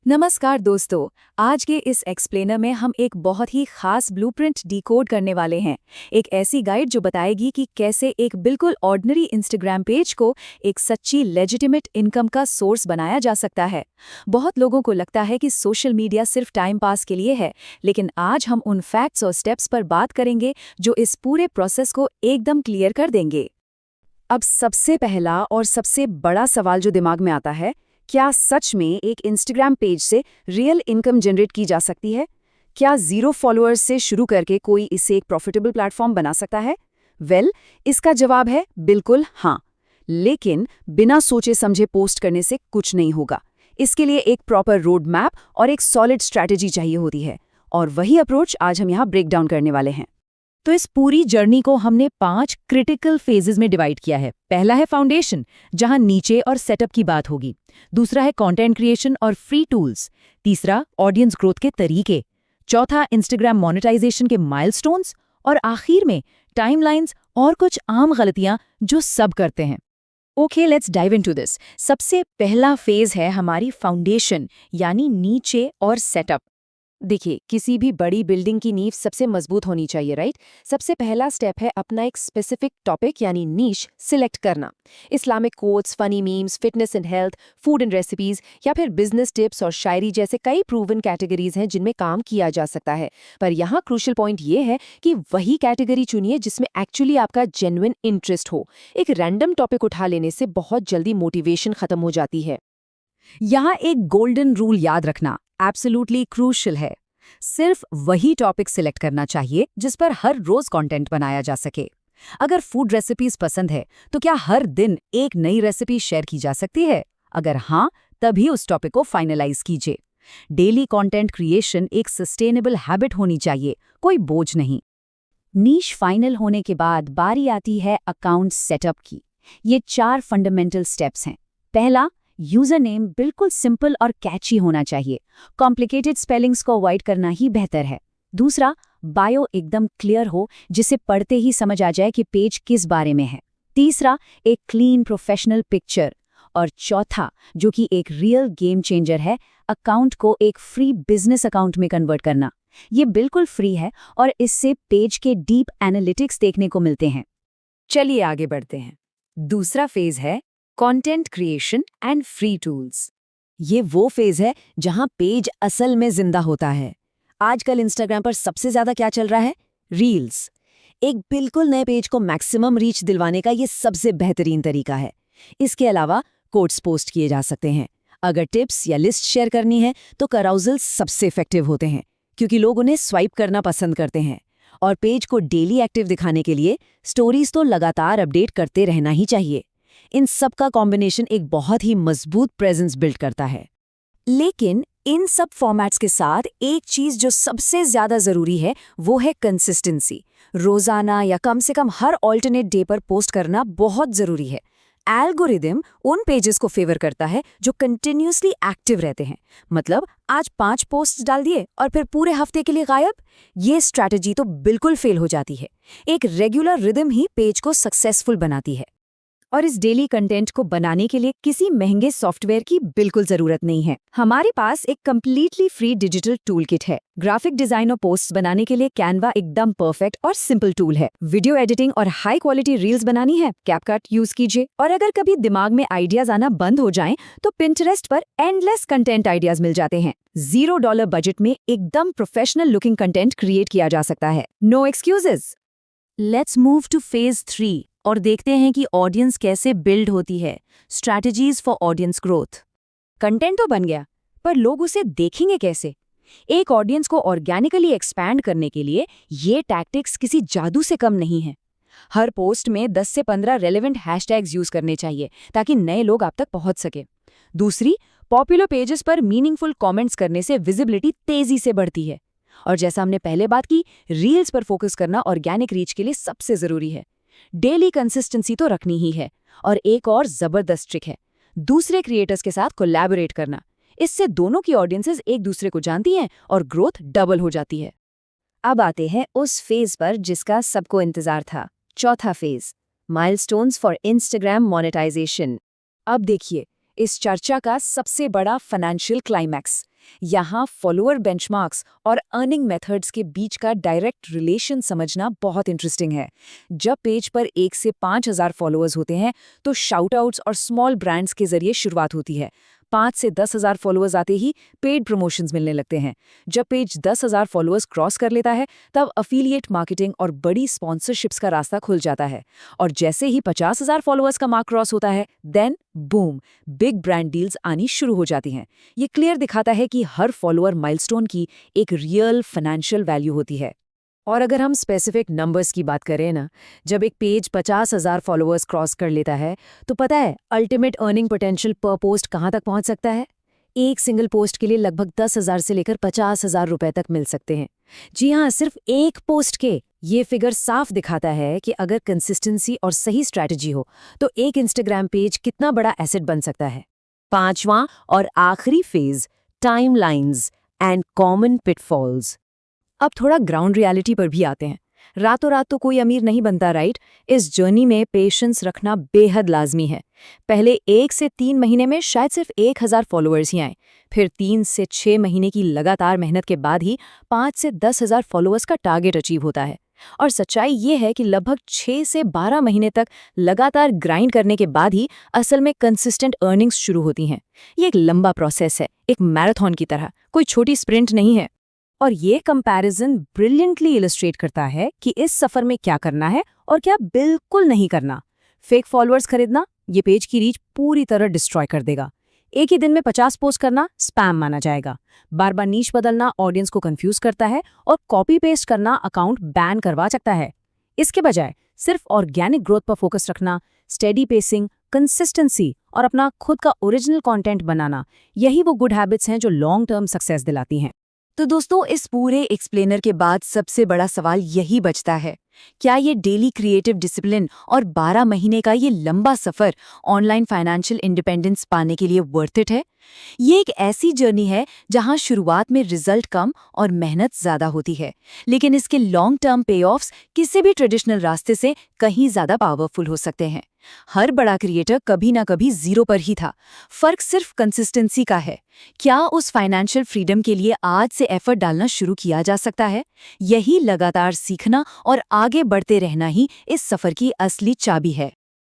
नमस्कार दोस्तों। आज के इस एक्सप्लेनर में हम एक बहुत ही खास ब्लूप्रिंट डिकोड करने वाले हैं। एक ऐसी गाइड जो बताएगी कि कैसे एक बिल्कुल ऑर्डिनरी इंस्टाग्राम पेज को एक सच्ची लेजिटिमेट इनकम का सोर्स बनाया जा सकता है। बहुत लोगों को लगता है कि सोशल मीडिया सिर्फ टाइम पास के लिए है, लेकिन आज हम उन फैक्ट्स और स्टेप्स पर बात करेंगे जो इस पूरे प्रोसेस को एकदम क्लियर कर देंगे। अब सबसे पहला और सबसे बड़ा सवाल जो दिमाग में आता है, क्या सच में एक इंस्टाग्राम पेज से रियल इनकम जनरेट की जा सकती है? क्या जीरो फॉलोअर्स से शुरू करके कोई इसे एक प्रॉफिटेबल प्लेटफॉर्म बना सकता है? इसका जवाब है बिल्कुल हाँ। लेकिन बिना सोचे समझे पोस्ट करने से कुछ नहीं होगा। इसके लिए एक प्रॉपर रोड मैप और एक सॉलिड स्ट्रैटेजी चाहिए होती है, और वही अप्रोच आज हम यहाँ ब्रेक डाउन करने वाले हैं। तो इस पूरी जर्नी को हमने 5 क्रिटिकल फेजेस में डिवाइड किया है। पहला है फाउंडेशन, जहां नीचे और सेटअप की बात होगी। दूसरा है कंटेंट क्रिएशन और फ्री टूल्स। तीसरा ऑडियंस ग्रोथ के तरीके। चौथा इंस्टाग्राम मोनेटाइजेशन के माइलस्टोन्स। और आखिर में टाइमलाइंस और कुछ आम गलतियां जो सब करते हैं। Okay, let's dive into this. सबसे पहला फेज है हमारी फाउंडेशन, यानी नीचे और सेटअप। देखिए, किसी भी बड़ी बिल्डिंग की नींव सबसे मजबूत होनी चाहिए, राइट? सबसे पहला स्टेप है अपना एक स्पेसिफिक टॉपिक यानी नीश सिलेक्ट करना। Islamic quotes, funny memes, fitness and health, food and recipes या फिर बिजनेस टिप्स और शायरी जैसे कई प्रूवन कैटेगरीज हैं जिनमें काम किया जा सकता है। पर यहाँ क्रूशियल पॉइंट ये है कि वही कैटेगरी चुनिए जिसमें एक्चुअली आपका जेन्युइन इंटरेस्ट हो। एक रैंडम टॉपिक उठा लेने से बहुत जल्दी मोटिवेशन खत्म हो जाती है। यहाँ एक गोल्डन रूल याद रखना एब्सोल्युटली क्रूशियल है। सिर्फ वही टॉपिक सिलेक्ट करना चाहिए जिस पर हर रोज कंटेंट बनाया जा सके। अगर फूड रेसिपीज पसंद है तो क्या हर दिन एक नई रेसिपी शेयर की जा सकती है? अगर हाँ, तभी उस टॉपिक को फाइनलाइज कीजिए। डेली कंटेंट क्रिएशन एक सस्टेनेबल हैबिट होनी चाहिए, कोई बोझ नहीं। नीश फाइनल होने के बाद बारी आती है अकाउंट सेटअप की। ये 4 फंडामेंटल स्टेप्स हैं। पहला, यूजर नेम बिल्कुल सिंपल और कैची होना चाहिए। कॉम्प्लिकेटेड स्पेलिंग्स को अवॉइड करना ही बेहतर है। दूसरा, बायो एकदम क्लियर हो, जिसे पढ़ते ही समझ आ जाए कि पेज किस बारे में है। तीसरा, एक क्लीन प्रोफेशनल पिक्चर। और चौथा, जो कि एक रियल गेम चेंजर है, अकाउंट को एक फ्री बिजनेस अकाउंट में कन्वर्ट करना। ये बिल्कुल फ्री है और इससे पेज के डीप एनालिटिक्स देखने को मिलते हैं। चलिए आगे बढ़ते हैं। दूसरा फेज है content creation and free tools. ये वो फेज है जहां पेज असल में जिंदा होता है। आजकल इंस्टाग्राम पर सबसे ज्यादा क्या चल रहा है? रील्स। एक बिल्कुल नए पेज को मैक्सिमम रीच दिलवाने का ये सबसे बेहतरीन तरीका है। इसके अलावा कोट्स पोस्ट किए जा सकते हैं। अगर टिप्स या लिस्ट शेयर करनी है तो कराउजल्स सबसे इफेक्टिव होते हैं, क्योंकि लोग उन्हें स्वाइप करना पसंद करते हैं। और पेज को डेली एक्टिव दिखाने के लिए स्टोरीज तो लगातार अपडेट करते रहना ही चाहिए। इन सब का कॉम्बिनेशन एक बहुत ही मजबूत प्रेजेंस बिल्ड करता है। लेकिन इन सब फॉर्मेट्स के साथ एक चीज जो सबसे ज्यादा जरूरी है वो है कंसिस्टेंसी। रोजाना या कम से कम हर ऑल्टरनेट डे पर पोस्ट करना बहुत जरूरी है। एल्गोरिदम उन पेजेस को फेवर करता है जो कंटिन्यूसली एक्टिव रहते हैं। मतलब आज 5 पोस्ट डाल दिए और फिर पूरे हफ्ते के लिए गायब। ये स्ट्रैटेजी तो बिल्कुल फेल हो जाती है। एक रेगुलर रिदम ही पेज को सक्सेसफुल बनाती है। और इस डेली कंटेंट को बनाने के लिए किसी महंगे सॉफ्टवेयर की बिल्कुल जरूरत नहीं है। हमारे पास एक completely free digital tool kit है। ग्राफिक डिजाइन और पोस्ट बनाने के लिए कैनवा एकदम परफेक्ट और सिंपल टूल है। वीडियो एडिटिंग और हाई क्वालिटी रील्स बनानी है, कैपकट यूज कीजिए। और अगर कभी दिमाग में आइडियाज आना बंद हो जाएं, तो पिंटरेस्ट पर एंडलेस कंटेंट आइडियाज मिल जाते हैं। $0 बजट में एकदम प्रोफेशनल लुकिंग कंटेंट क्रिएट किया जा सकता है। No excuses. Let's move to phase 3 और देखते हैं कि ऑडियंस कैसे बिल्ड होती है। Strategies for audience growth. Content तो बन गया, पर लोग उसे देखेंगे कैसे? एक ऑडियंस को ऑर्गेनिकली एक्सपैंड करने के लिए ये टैक्टिक्स किसी जादू से कम नहीं है। हर पोस्ट में 10 से 15 रेलेवेंट हैशटैग्स यूज करने चाहिए ताकि नए लोग आप तक पहुंच सके। दूसरी, पॉपुलर पेजेस पर मीनिंगफुल कमेंट्स करने से विजिबिलिटी तेजी से बढ़ती है। और जैसा हमने पहले बात की, रील्स पर फोकस करना ऑर्गेनिक रीच के लिए सबसे जरूरी है। डेली कंसिस्टेंसी तो रखनी ही है। और एक और जबरदस्त ट्रिक है, दूसरे क्रिएटर्स के साथ कोलैबोरेट करना। इससे दोनों की ऑडियंसेस एक दूसरे को जानती हैं और ग्रोथ डबल हो जाती है। अब आते हैं उस फेज पर जिसका सबको इंतजार था। चौथा phase, milestones for Instagram monetisation. अब देखिए, इस चर्चा का सबसे बड़ा फाइनेंशियल क्लाइमैक्स। यहाँ फॉलोअर बेंचमार्क्स और अर्निंग मेथड्स के बीच का डायरेक्ट रिलेशन समझना बहुत इंटरेस्टिंग है। जब पेज पर 1 से 5,000 फॉलोअर्स होते हैं तो शाउटआउट्स और स्मॉल ब्रांड्स के जरिए शुरुआत होती है। 5 से 10,000 फॉलोअर्स आते ही पेड प्रमोशंस मिलने लगते हैं। जब पेज 10,000 फॉलोअर्स क्रॉस कर लेता है तब अफिलिएट मार्केटिंग और बड़ी स्पॉन्सरशिप्स का रास्ता खुल जाता है। और जैसे ही 50,000 फॉलोअर्स का मार्क क्रॉस होता है, then boom, big brand deals आनी शुरू हो जाती हैं। ये क्लियर दिखाता है कि हर फॉलोअर माइलस्टोन की एक रियल फाइनेंशियल वैल्यू होती है। और अगर हम स्पेसिफिक नंबर्स की बात करें ना, जब एक पेज 50,000 फॉलोअर्स क्रॉस कर लेता है तो पता है अल्टीमेट अर्निंग पोटेंशियल पर पोस्ट कहाँ तक पहुंच सकता है? एक सिंगल पोस्ट के लिए लगभग 10,000 से लेकर 50,000 रुपए तक मिल सकते हैं। जी हाँ, सिर्फ एक पोस्ट के। ये फिगर साफ दिखाता है कि अगर कंसिस्टेंसी और सही स्ट्रैटेजी हो तो एक इंस्टाग्राम पेज कितना बड़ा एसेट बन सकता है। 5वां और आखिरी phase, timelines and common pitfalls. अब थोड़ा ग्राउंड रियलिटी पर भी आते हैं। रातों रात तो कोई अमीर नहीं बनता, राइट? इस जर्नी में पेशेंस रखना बेहद लाजमी है। पहले 1 से 3 महीने में शायद सिर्फ 1,000 फॉलोअर्स ही आए, फिर 3 से 6 महीने की लगातार मेहनत के बाद ही 5 से 10,000 फॉलोअर्स का टारगेट अचीव होता है। और सच्चाई ये है कि लगभग 6 से 12 महीने तक लगातार ग्राइंड करने के बाद ही असल में कंसिस्टेंट अर्निंग्स शुरू होती हैं। ये एक लंबा प्रोसेस है, एक मैराथन की तरह, कोई छोटी स्प्रिंट नहीं है। और ये कंपैरिजन ब्रिलियंटली इलस्ट्रेट करता है कि इस सफर में क्या करना है और क्या बिल्कुल नहीं करना। फेक फॉलोअर्स खरीदना ये पेज की रीच पूरी तरह डिस्ट्रॉय कर देगा। एक ही दिन में 50 पोस्ट करना स्पैम माना जाएगा। बार बार नीश बदलना ऑडियंस को कंफ्यूज करता है और कॉपी पेस्ट करना अकाउंट बैन करवा सकता है। इसके बजाय सिर्फ ऑर्गेनिक ग्रोथ पर फोकस रखना, स्टेडी पेसिंग, कंसिस्टेंसी और अपना खुद का ओरिजिनल कंटेंट बनाना, यही वो गुड हैबिट्स हैं जो लॉन्ग टर्म सक्सेस दिलाती हैं। तो दोस्तों, इस पूरे एक्सप्लेनर के बाद सबसे बड़ा सवाल यही बचता है, क्या ये डेली क्रिएटिव डिसिप्लिन और 12 महीने का ये लंबा सफ़र ऑनलाइन फाइनेंशियल इंडिपेंडेंस पाने के लिए वर्थ इट है? ये एक ऐसी जर्नी है जहां शुरुआत में रिजल्ट कम और मेहनत ज़्यादा होती है, लेकिन इसके लॉन्ग टर्म पे ऑफ्स किसी भी ट्रेडिशनल रास्ते से कहीं ज़्यादा पावरफुल हो सकते हैं। हर बड़ा क्रिएटर कभी ना कभी जीरो पर ही था। फर्क सिर्फ कंसिस्टेंसी का है। क्या उस फाइनेंशियल फ्रीडम के लिए आज से एफर्ट डालना शुरू किया जा सकता है? यही लगातार सीखना और आगे बढ़ते रहना ही इस सफर की असली चाबी है।